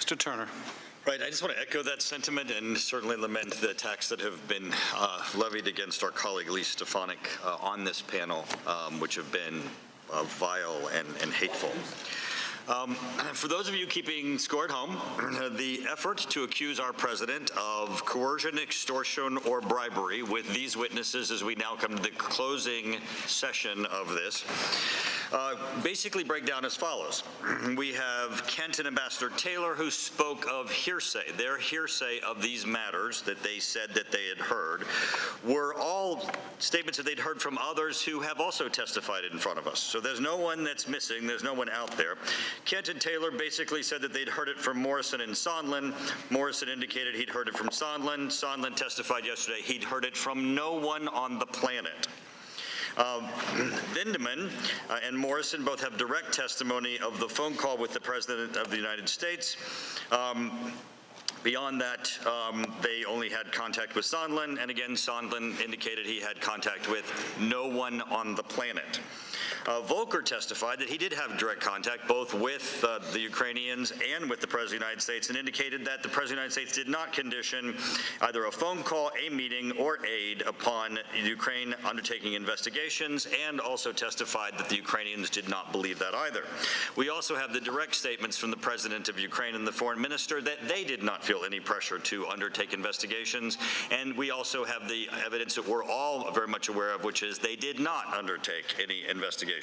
Mr. Turner. Right. I just want to echo that sentiment and certainly lament the attacks that have been levied against our colleague Lee Stefanik on this panel, which have been vile and hateful. For those of you keeping score at home, the effort to accuse our president of coercion, extortion, or bribery with these witnesses as we now come to the closing session of this basically break down as follows. We have Kent and Ambassador Taylor who spoke of hearsay. Their hearsay of these matters that they said that they had heard were all statements that they'd heard from others who have also testified in front of us. So there's no one that's missing. There's no one out there. Kent and Taylor basically said that they'd heard it from Morrison and Sondland. Morrison indicated he'd heard it from Sondland. Sondland testified yesterday he'd heard it from no one on the planet. Vindeman and Morrison both have direct testimony of the phone call with the President of the United States. Beyond that, they only had contact with Sondland, and again, Sondland indicated he had contact with no one on the planet. Volker testified that he did have direct contact both with the Ukrainians and with the President of the United States, and indicated that the President of the United States did not condition either a phone call, a meeting, or aid upon Ukraine undertaking investigations, and also testified that the Ukrainians did not believe that either. We also have the direct statements from the President of Ukraine and the Foreign Minister that they did not feel any pressure to undertake investigations, and we also have the evidence that we're all very much aware of, which is they did not undertake any investigations.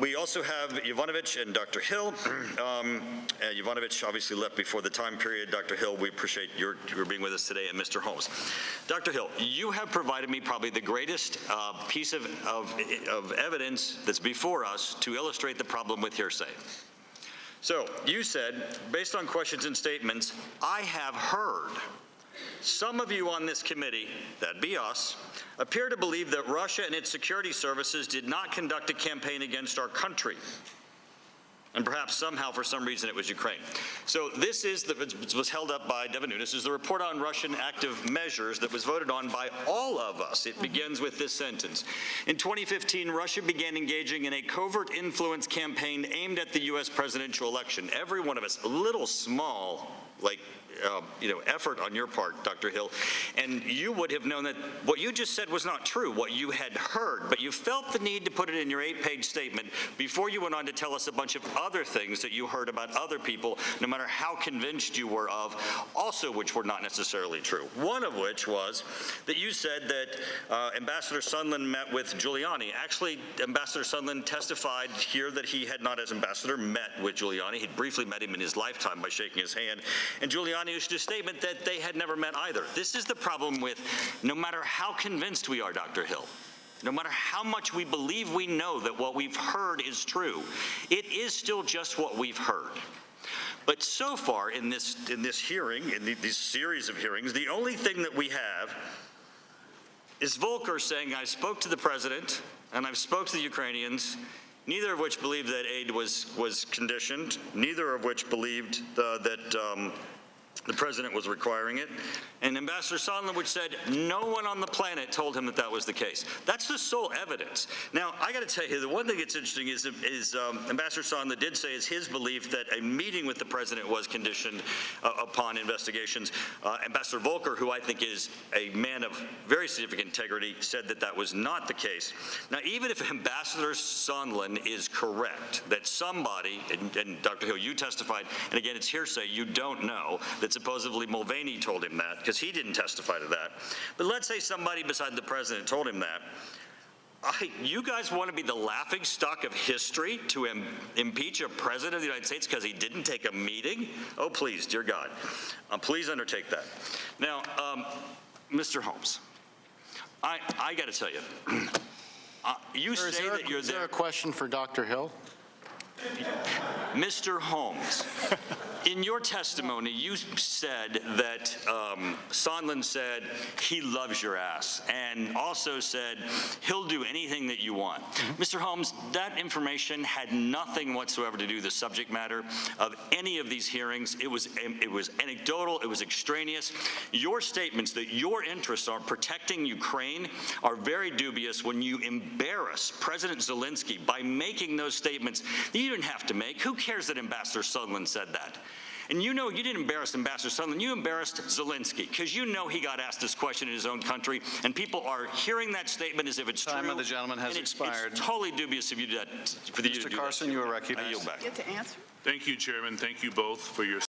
We also have Yovanovitch and Dr. Hill. Yovanovitch obviously left before the time period. Dr. Hill, we appreciate your being with us today, and Mr. Holmes. Dr. Hill, you have provided me probably the greatest piece of evidence that's before us to illustrate the problem with hearsay. So you said, based on questions and statements, I have heard some of you on this committee, that'd be us, appear to believe that Russia and its security services did not conduct a campaign against our country. And perhaps somehow, for some reason, it was Ukraine. So this was held up by Devin Nunes. This is the report on Russian active measures that was voted on by all of us. It begins with this sentence. In 2015, Russia began engaging in a covert influence campaign aimed at the U.S. presidential election. Every one of us, a little small, effort on your part, Dr. Hill, and you would have known that what you just said was not true, what you had heard, but you felt the need to put it in your 8-page statement before you went on to tell us a bunch of other things that you heard about other people, no matter how convinced you were of, also which were not necessarily true. One of which was that you said that Ambassador Sondland met with Giuliani. Actually, Ambassador Sondland testified here that he had not, as ambassador, met with Giuliani. He'd briefly met him in his lifetime by shaking his hand, and Giuliani issued a statement that they had never met either. This is the problem with no matter how convinced we are, Dr. Hill, no matter how much we believe we know that what we've heard is true, it is still just what we've heard. But so far in this hearing, in this series of hearings, the only thing that we have is Volker saying, I spoke to the president and I've spoke to the Ukrainians, neither of which believed that aid was conditioned, neither of which believed that the president was requiring it, and Ambassador Sondland, which said no one on the planet told him that that was the case. That's the sole evidence. Now, I got to tell you, the one thing that's interesting is Ambassador Sondland did say it's his belief that a meeting with the president was conditioned upon investigations. Ambassador Volker, who I think is a man of very significant integrity, said that that was not the case. Now, even if Ambassador Sondland is correct, that somebody, and Dr. Hill, you testified, and again, it's hearsay, you don't know, that supposedly Mulvaney told him that, because he didn't testify to that. But let's say somebody beside the president told him that. You guys want to be the laughing stock of history to impeach a president of the United States because he didn't take a meeting? Oh, please, dear God. Please undertake that. Now, Mr. Holmes, I got to tell you, you say that you're there. Is there a question for Dr. Hill? Mr. Holmes, in your testimony, you said that Sondland said he loves your ass, and also said he'll do anything that you want. Mr. Holmes, that information had nothing whatsoever to do with the subject matter of any of these hearings. It was anecdotal. It was extraneous. Your statements that your interests are protecting Ukraine are very dubious when you embarrass President Zelensky by making those statements that you didn't have to make. Who cares that Ambassador Sondland said that? And you know you didn't embarrass Ambassador Sondland, you embarrassed Zelensky, because you know he got asked this question in his own country, and people are hearing that statement as if it's true. Time of the gentleman has and expired. It's totally dubious of you to do that, for you to do Mr. Carson, that. you are I recognized. yield back. Get to answer. Thank you, Chairman. Thank you both for your